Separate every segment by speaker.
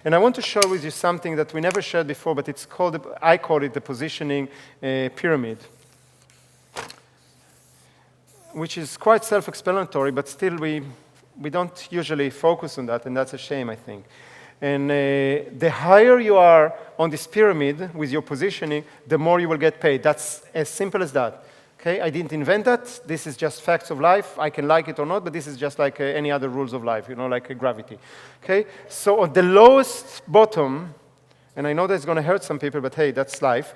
Speaker 1: And I want to share with you something that we never shared before, but it's called, I call it the positioning pyramid, which is quite self-explanatory, but still we don't usually focus on that, and that's a shame, I think. And the higher you are on this pyramid with your positioning, the more you will get paid. That's as simple as that. Okay? I didn't invent that. This is just facts of life. I can like it or not, but this is just like any other rules of life, like gravity. Okay? So on the lowest bottom, and I know that's going to hurt some people, but hey, that's life.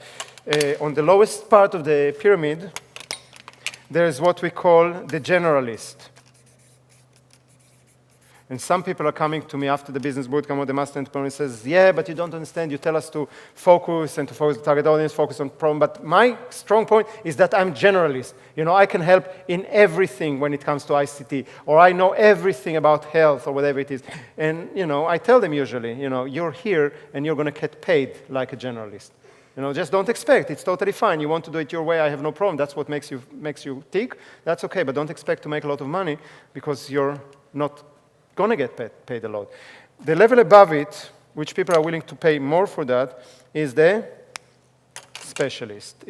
Speaker 1: On the lowest part of the pyramid, there's what we call the generalist. And some people are coming to me after the business bootcamp or the master entrepreneur and says, yeah, but you don't understand. You tell us to focus and to focus the target audience, focus on problem. But my strong point is that I'm generalist. I can help in everything when it comes to ICT, or I know everything about health or whatever it is. And, I tell them usually, you're here and you're going to get paid like a generalist. Just don't expect. It's totally fine. You want to do it your way, I have no problem. That's what makes you tick. That's okay, but don't expect to make a lot of money because you're not going to get paid a lot. The level above it, which people are willing to pay more for that, is the specialist,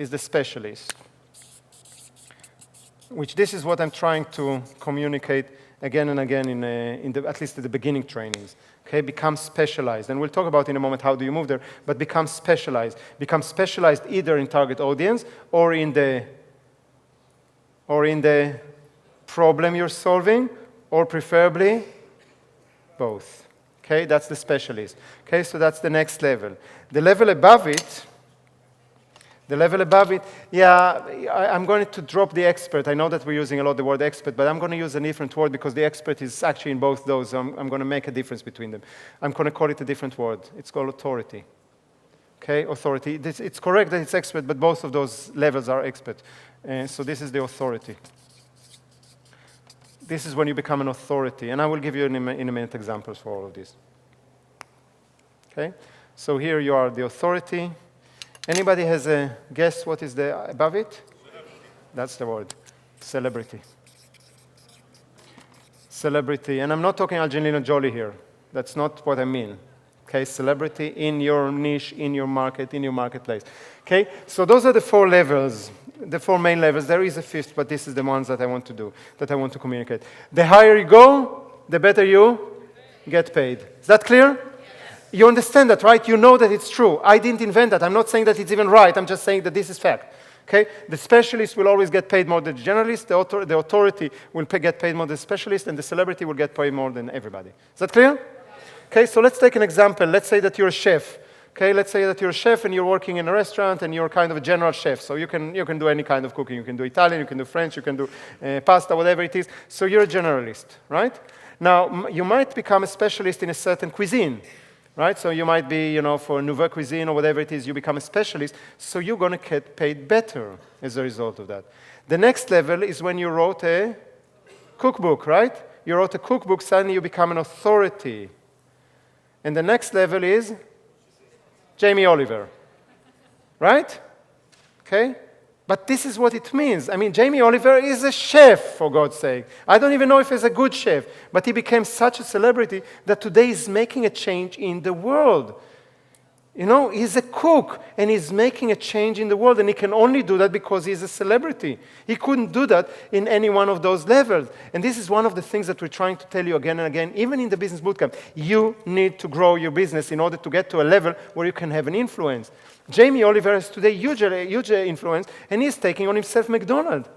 Speaker 1: which this is what I'm trying to communicate again and again in at least at the beginning trainings. Okay, become specialized. And we'll talk about in a moment how do you move there, but become specialized. Become specialized either in target audience or in the problem you're solving, or preferably both. Okay, that's the specialist. Okay, so that's the next level. The level above it, yeah, I'm going to drop the expert. I know that we're using a lot the word expert, but I'm going to use a different word because the expert is actually in both those. I'm going to make a difference between them. I'm going to call it a different word. It's called authority. Okay, authority. It's correct that it's expert, but both of those levels are expert. So this is the authority. This is when you become an authority. And I will give you in a minute examples for all of this. Okay? So here you are, the authority. Anybody has a guess what is above it? That's the word. Celebrity. Celebrity. And I'm not talking Angelina Jolie here. That's not what I mean. Okay? Celebrity in your niche, in your market, in your marketplace. Okay? So those are the 4 levels. The 4 main levels. There is a 5th, but this is the ones that I want to do, that I want to communicate. The higher you go, the better you get paid. Is that clear? Yes. You understand that, right? You know that it's true. I didn't invent that. I'm not saying that it's even right. I'm just saying that this is fact. Okay? The specialist will always get paid more than the generalist. The authority will get paid more than the specialist, and the celebrity will get paid more than everybody. Is that clear? Yes. Okay, so let's take an example. Let's say that you're a chef. Okay, let's say that you're a chef and you're working in a restaurant and you're kind of a general chef. So you can do any kind of cooking. You can do Italian, you can do French, you can do pasta, whatever it is. So you're a generalist, right? Now, you might become a specialist in a certain cuisine, right? So you might be, for Nouvelle Cuisine or whatever it is, you become a specialist. So you're going to get paid better as a result of that. The next level is when you wrote a cookbook, right? You wrote a cookbook, suddenly you become an authority. And the next level is Jamie Oliver, right? Okay? But this is what it means. I mean, Jamie Oliver is a chef, for God's sake. I don't even know if he's a good chef, but he became such a celebrity that today he's making a change in the world. He's a cook, and he's making a change in the world, and he can only do that because he's a celebrity. He couldn't do that in any one of those levels. And this is one of the things that we're trying to tell you again and again, even in the Business Bootcamp. You need to grow your business in order to get to a level where you can have an influence. Jamie Oliver is today huge influence, and he's taking on himself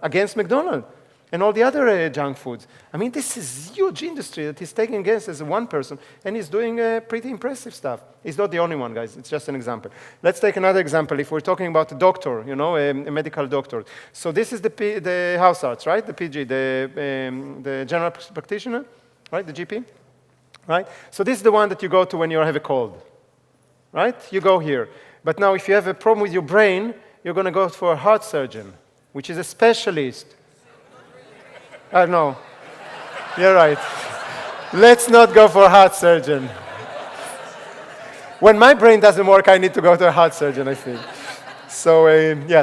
Speaker 1: against McDonald's. And all the other junk foods. I mean, this is a huge industry that he's taking against as one person, and he's doing pretty impressive stuff. He's not the only one, guys. It's just an example. Let's take another example. If we're talking about a doctor, a medical doctor. So this is the house arts, right? The PG, the general practitioner, right? The GP, right? So this is the one that you go to when you have a cold, right? You go here. But now if you have a problem with your brain, you're going to go for a heart surgeon, which is a specialist. No, you're right. Let's not go for a heart surgeon. When my brain doesn't work, I need to go to a heart surgeon, I think. So,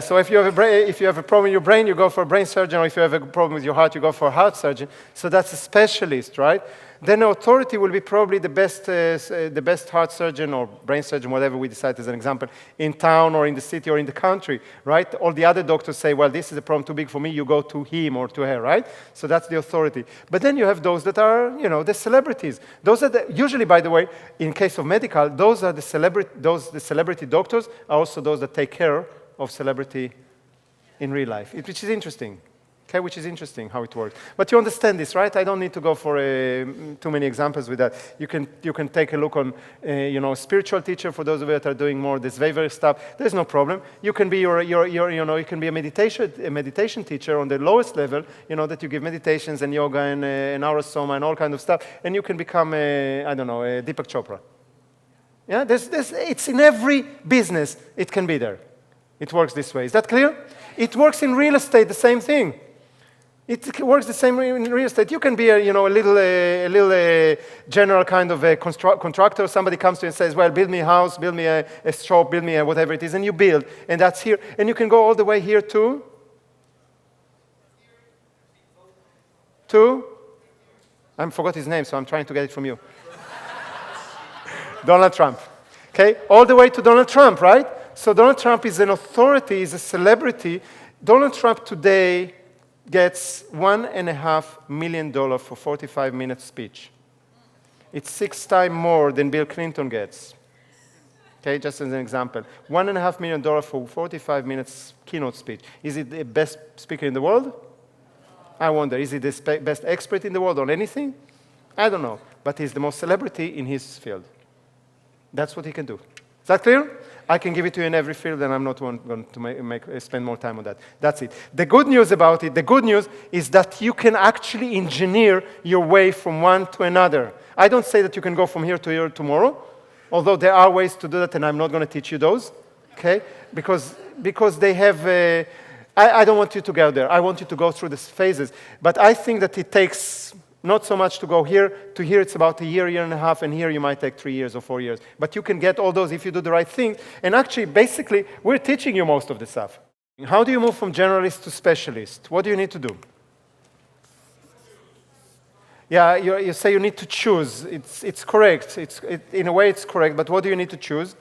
Speaker 1: so if you have a problem with your brain, you go for a brain surgeon, or if you have a problem with your heart, you go for a heart surgeon. So that's a specialist, right? then authority will be probably the best heart surgeon or brain surgeon, whatever we decide as an example, in town or in the city or in the country, right? All the other doctors say, well, this is a problem too big for me, you go to him or to her, right? So that's the authority. But then you have those that are, the celebrities. Those are usually, by the way, in case of medical, those are the celebrity doctors are also those that take care of celebrity in real life, which is interesting. Okay, which is interesting how it works. But you understand this, right? I don't need to go for too many examples with that. You can take a look on, spiritual teacher for those of you that are doing more this Weber stuff. There's no problem. You can be you can be a meditation teacher on the lowest level. That you give meditations and yoga and aurasoma and all kind of stuff, and you can become a Deepak Chopra. Yeah, it's in every business. It can be there. It works this way. Is that clear? It works in real estate. The same thing. It works the same in real estate. You can be a little general kind of a contractor. Somebody comes to you and says, well, build me a house, build me a shop, build me a whatever it is, and you build. And that's here. And you can go all the way here to I forgot his name, so I'm trying to get it from you. Donald Trump. Okay? All the way to Donald Trump, right? So Donald Trump is an authority, is a celebrity. Donald Trump today gets $1.5 million for 45-minute speech. It's 6 times more than Bill Clinton gets. Okay, just as an example. $1.5 million for 45 minutes keynote speech. Is it the best speaker in the world? I wonder, is he the best expert in the world on anything? I don't know, but he's the most celebrity in his field. That's what he can do. Is that clear? I can give it to you in every field, and I'm not going to spend more time on that. That's it. The good news about it, the good news is that you can actually engineer your way from one to another. I don't say that you can go from here to here tomorrow, although there are ways to do that, and I'm not going to teach you those, okay? Because they have, I don't want you to go there. I want you to go through these phases. But I think that it takes not so much to go here. To here, it's about a year and a half, and here you might take 3 years or 4 years. But you can get all those if you do the right thing. And actually, basically, we're teaching you most of the stuff. How do you move from generalist to specialist? What do you need to do? Yeah, you say you need to choose. It's correct. In a way, it's correct. But what do you need to choose?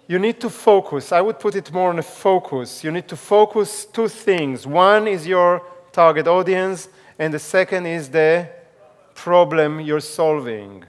Speaker 1: You need to focus. I would put it more on a focus. You need to focus 2 things. One is your target audience, and the second is the problem you're solving.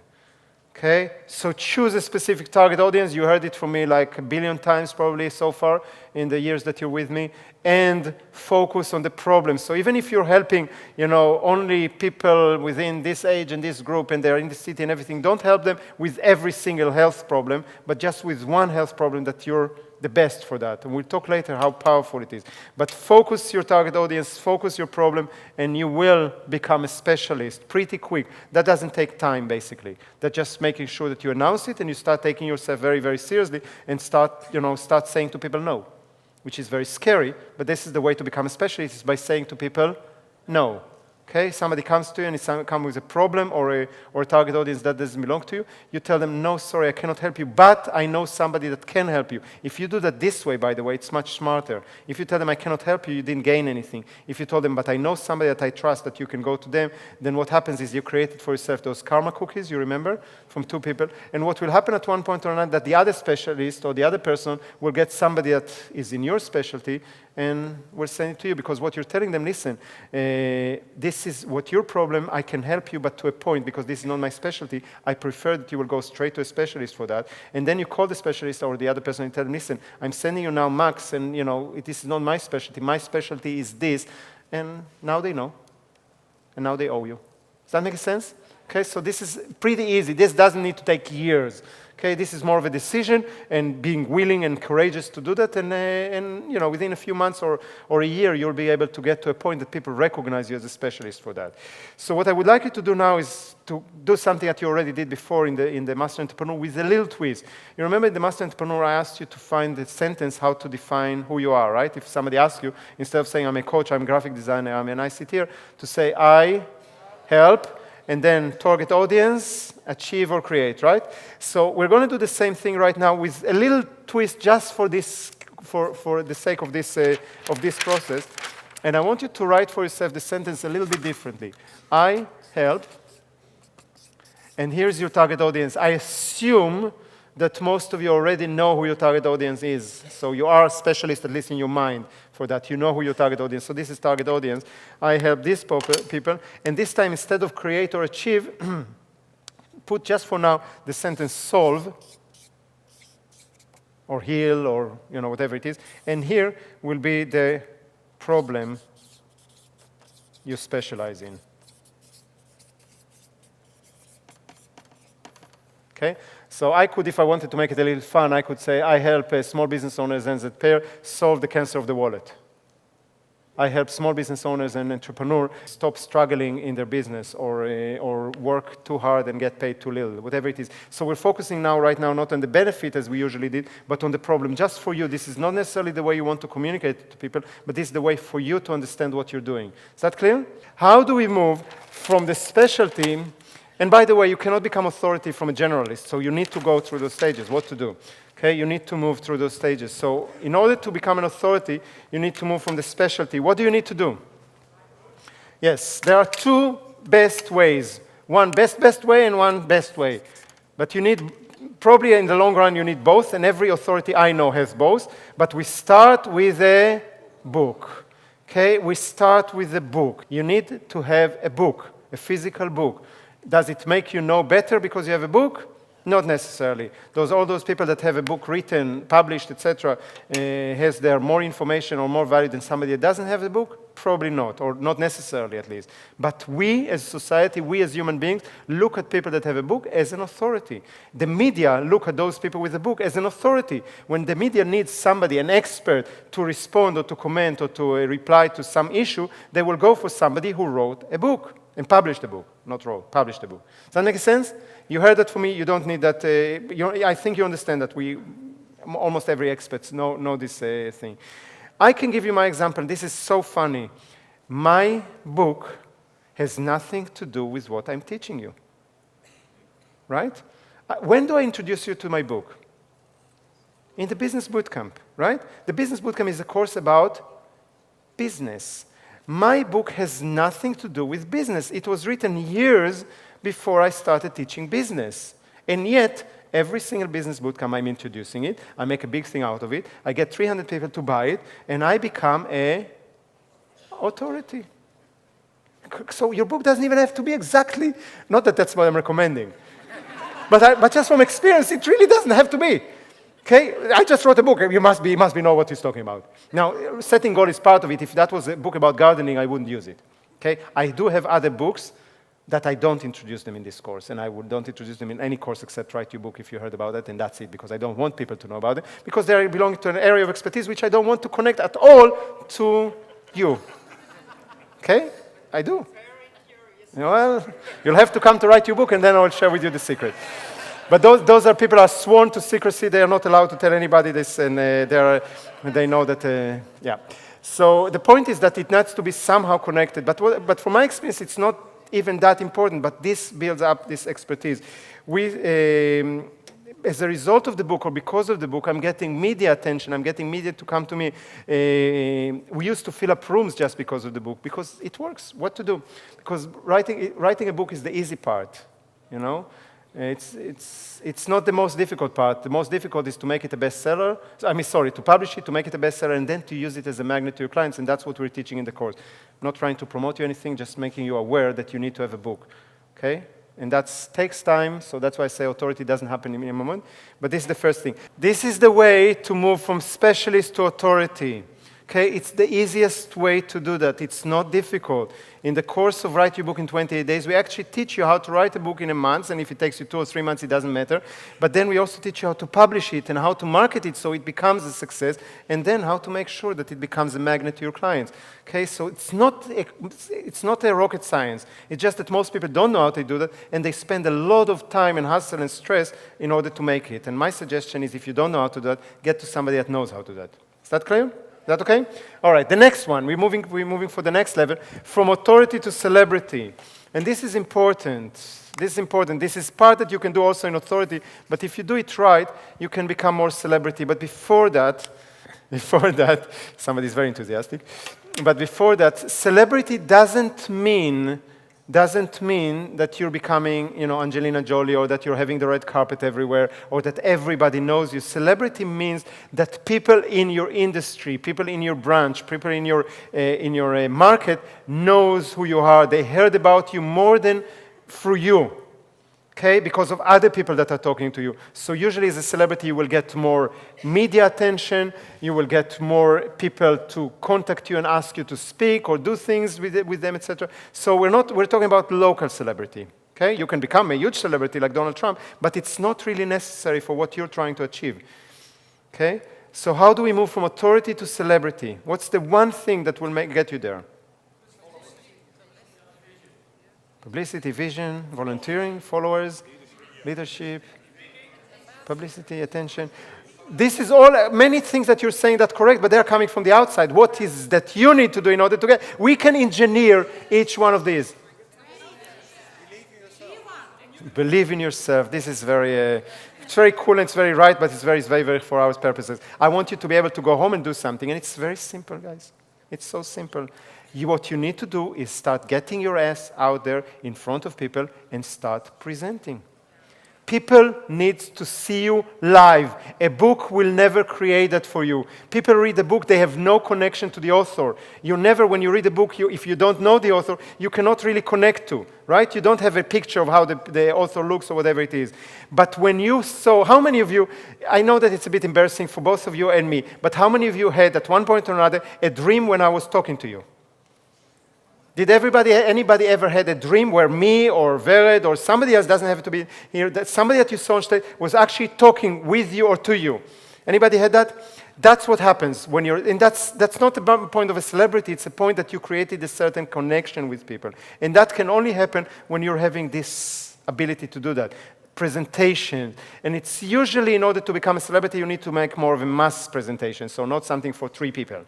Speaker 1: Okay? So choose a specific target audience. You heard it from me like 1 billion times probably so far in the years that you're with me. And focus on the problem. So even if you're helping, only people within this age and this group and they're in the city and everything, don't help them with every single health problem, but just with one health problem that you're the best for that. And we'll talk later how powerful it is. But focus your target audience, focus your problem, and you will become a specialist pretty quick. That doesn't take time, basically. That's just making sure that you announce it and you start taking yourself very, very seriously and start saying to people no, which is very scary, but this is the way to become a specialist, is by saying to people no. Okay, somebody comes to you and it comes with a problem or a target audience that doesn't belong to you. You tell them, no, sorry, I cannot help you, but I know somebody that can help you. If you do that this way, by the way, it's much smarter. If you tell them, I cannot help you, you didn't gain anything. If you told them, but I know somebody that I trust that you can go to them, then what happens is you created for yourself those karma cookies, you remember, from 2 people. And what will happen at one point or another, that the other specialist or the other person will get somebody that is in your specialty and will send it to you, because what you're telling them, listen, this is what your problem, I can help you, but to a point, because this is not my specialty, I prefer that you will go straight to a specialist for that. And then you call the specialist or the other person and tell them, listen, I'm sending you now Max, and this is not my specialty is this, and now they know, and now they owe you. Does that make sense? Okay, so this is pretty easy. This doesn't need to take years. Okay, this is more of a decision and being willing and courageous to do that, and within a few months or a year, you'll be able to get to a point that people recognize you as a specialist for that. So what I would like you to do now is to do something that you already did before in the Master Entrepreneur with a little twist. You remember in the Master Entrepreneur, I asked you to find the sentence how to define who you are, right? If somebody asks you, instead of saying I'm a coach, I'm a graphic designer, I'm an ICTer, to say I help, and then target audience, achieve or create, right? So we're going to do the same thing right now with a little twist just for this, for the sake of this process. And I want you to write for yourself the sentence a little bit differently. I help. And here's your target audience. I assume that most of you already know who your target audience is. So you are a specialist, at least in your mind, for that. You know who your target audience is. So this is target audience. I help these people. And this time, instead of create or achieve, put just for now the sentence solve or heal or whatever it is. And here will be the problem you specialize in. Okay? So I could, if I wanted to make it a little fun, I could say, I help small business owners and NZPair solve the cancer of the wallet. I help small business owners and entrepreneurs stop struggling in their business or work too hard and get paid too little, whatever it is. So we're focusing right now, not on the benefit as we usually did, but on the problem. Just for you, this is not necessarily the way you want to communicate to people, but this is the way for you to understand what you're doing. Is that clear? How do we move from the specialty? And by the way, you cannot become authority from a generalist, so you need to go through those stages, what to do. Okay, you need to move through those stages. So in order to become an authority, you need to move from the specialty. What do you need to do? Yes, there are two best ways. One best way and one best way. But you need, probably in the long run, you need both, and every authority I know has both. But we start with a book. Okay, we start with a book. You need to have a book, a physical book. Does it make you know better because you have a book? Not necessarily. All those people that have a book written, published, etc., has there more information or more value than somebody that doesn't have a book? Probably not, or not necessarily at least. But we as society, we as human beings, look at people that have a book as an authority. The media look at those people with a book as an authority. When the media needs somebody, an expert, to respond or to comment or to reply to some issue, they will go for somebody who wrote a book. And published a book, not wrote, published a book. Does that make sense? You heard that from me, you don't need that. I think you understand that almost every expert know this thing. I can give you my example. This is so funny. My book has nothing to do with what I'm teaching you. Right? When do I introduce you to my book? In the Business Bootcamp, right? The Business Bootcamp is a course about business. My book has nothing to do with business. It was written years before I started teaching business. And yet, every single business bootcamp I'm introducing it, I make a big thing out of it, I get 300 people to buy it, and I become an authority. So your book doesn't even have to be exactly, not that that's what I'm recommending, but just from experience, it really doesn't have to be. Okay, I just wrote a book. You must know what he's talking about. Now, setting goal is part of it. If that was a book about gardening, I wouldn't use it. Okay, I do have other books that I don't introduce them in this course, and I don't introduce them in any course except Write Your Book if you heard about it, and that's it, because I don't want people to know about it, because they belong to an area of expertise which I don't want to connect at all to you. Okay, I do. Well, you'll have to come to Write Your Book, and then I'll share with you the secret. But those are people are sworn to secrecy. They are not allowed to tell anybody this, and they know that, yeah. So the point is that it needs to be somehow connected. But from my experience, it's not even that important, but this builds up this expertise. As a result of the book, or because of the book, I'm getting media attention. I'm getting media to come to me. We used to fill up rooms just because of the book, because it works. What to do? Because writing a book is the easy part, you know? It's not the most difficult part. The most difficult is to make it a bestseller. To publish it, to make it a bestseller, and then to use it as a magnet to your clients, and that's what we're teaching in the course. I'm not trying to promote you anything, just making you aware that you need to have a book, okay? And that takes time, so that's why I say authority doesn't happen in a moment. But this is the first thing. This is the way to move from specialist to authority. Okay, it's the easiest way to do that. It's not difficult. In the course of Write Your Book in 28 Days, we actually teach you how to write a book in a month, and if it takes you 2 or 3 months, it doesn't matter. But then we also teach you how to publish it and how to market it so it becomes a success, and then how to make sure that it becomes a magnet to your clients. Okay, so it's not a rocket science. It's just that most people don't know how to do that, and they spend a lot of time and hustle and stress in order to make it. And my suggestion is, if you don't know how to do that, get to somebody that knows how to do that. Is that clear? Is that okay? All right, the next one. We're moving for the next level, from authority to celebrity. And this is important. This is important. This is part that you can do also in authority, but if you do it right, you can become more celebrity. But before that, somebody's very enthusiastic, but before that, celebrity doesn't mean doesn't mean that you're becoming, Angelina Jolie, or that you're having the red carpet everywhere, or that everybody knows you. Celebrity means that people in your industry, people in your branch, people in your market knows who you are. They heard about you more than through you. Okay, because of other people that are talking to you. So usually as a celebrity, you will get more media attention, you will get more people to contact you and ask you to speak or do things with them, etc. So we're talking about local celebrity. Okay, you can become a huge celebrity like Donald Trump, but it's not really necessary for what you're trying to achieve. Okay, so how do we move from authority to celebrity? What's the one thing that will get you there? Publicity, vision, volunteering, followers, leadership, publicity, attention. This is all, many things that you're saying that correct, but they're coming from the outside. What is that you need to do in order to get? We can engineer each one of these. Believe in yourself. This is it's very cool and it's very right, but it's very, very for our purposes. I want you to be able to go home and do something, and it's very simple, guys. It's so simple. What you need to do is start getting your ass out there in front of people and start presenting. People need to see you live. A book will never create that for you. People read a book, they have no connection to the author. You never, when you read a book, if you don't know the author, you cannot really connect to, right? You don't have a picture of how the author looks or whatever it is. But when you saw, how many of you, I know that it's a bit embarrassing for both of you and me, but how many of you had at one point or another a dream when I was talking to you? Did anybody ever had a dream where me or Vered or somebody else, doesn't have to be here, that somebody that you saw on stage was actually talking with you or to you? Anybody had that? That's what happens when you're, and that's not the point of a celebrity, it's a point that you created a certain connection with people. And that can only happen when you're having this ability to do that. Presentation, and it's usually in order to become a celebrity, you need to make more of a mass presentation, so not something for 3 people.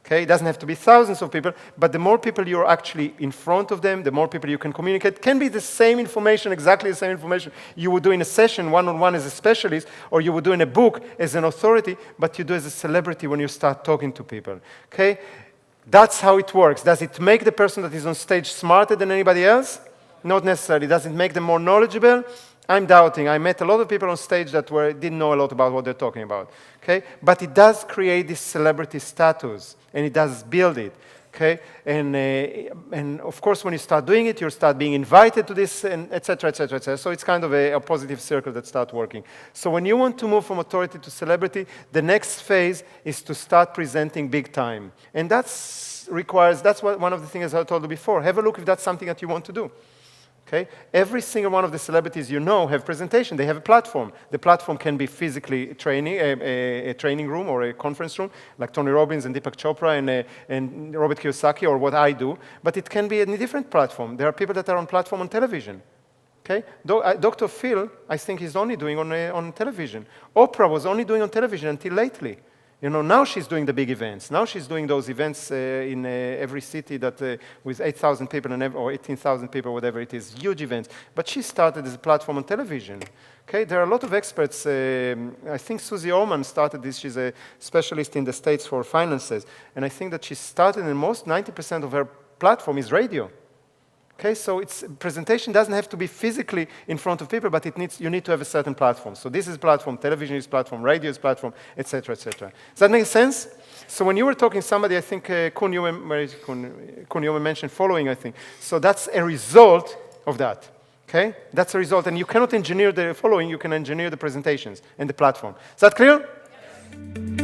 Speaker 1: Okay, it doesn't have to be thousands of people, but the more people you're actually in front of them, the more people you can communicate. It can be the same information, exactly the same information you would do in a session, one-on-one as a specialist, or you would do in a book as an authority, but you do as a celebrity when you start talking to people. Okay, that's how it works. Does it make the person that is on stage smarter than anybody else? Not necessarily. Does it make them more knowledgeable? I'm doubting. I met a lot of people on stage that didn't know a lot about what they're talking about. Okay? But it does create this celebrity status, and it does build it. Okay? And of course, when you start doing it, you start being invited to this, and et cetera, et cetera, et cetera. So it's kind of a positive circle that starts working. So when you want to move from authority to celebrity, the next phase is to start presenting big time. And that's one of the things I told you before. Have a look if that's something that you want to do. Okay? Every single one of the celebrities you know have presentation. They have a platform. The platform can be physically training, a training room or a conference room, like Tony Robbins and Deepak Chopra and Robert Kiyosaki, or what I do. But it can be a different platform. There are people that are on platform on television. Okay? Dr. Phil, I think he's only doing on television. Oprah was only doing on television until lately. Now she's doing the big events. Now she's doing those events in every city that with 8,000 people or 18,000 people, whatever it is, huge events. But she started as a platform on television. Okay, there are a lot of experts. I think Susie Orman started this. She's a specialist in the States for finances. And I think that she started, and 90% of her platform is radio. Okay, so presentation doesn't have to be physically in front of people, but you need to have a certain platform. So this is platform, television is platform, radio is platform, etc., etc. Does that make sense? So when you were talking, somebody, I think Kun Yomen mentioned following, I think. So that's a result of that. Okay, that's a result, and you cannot engineer the following. You can engineer the presentations and the platform. Is that clear? Yes.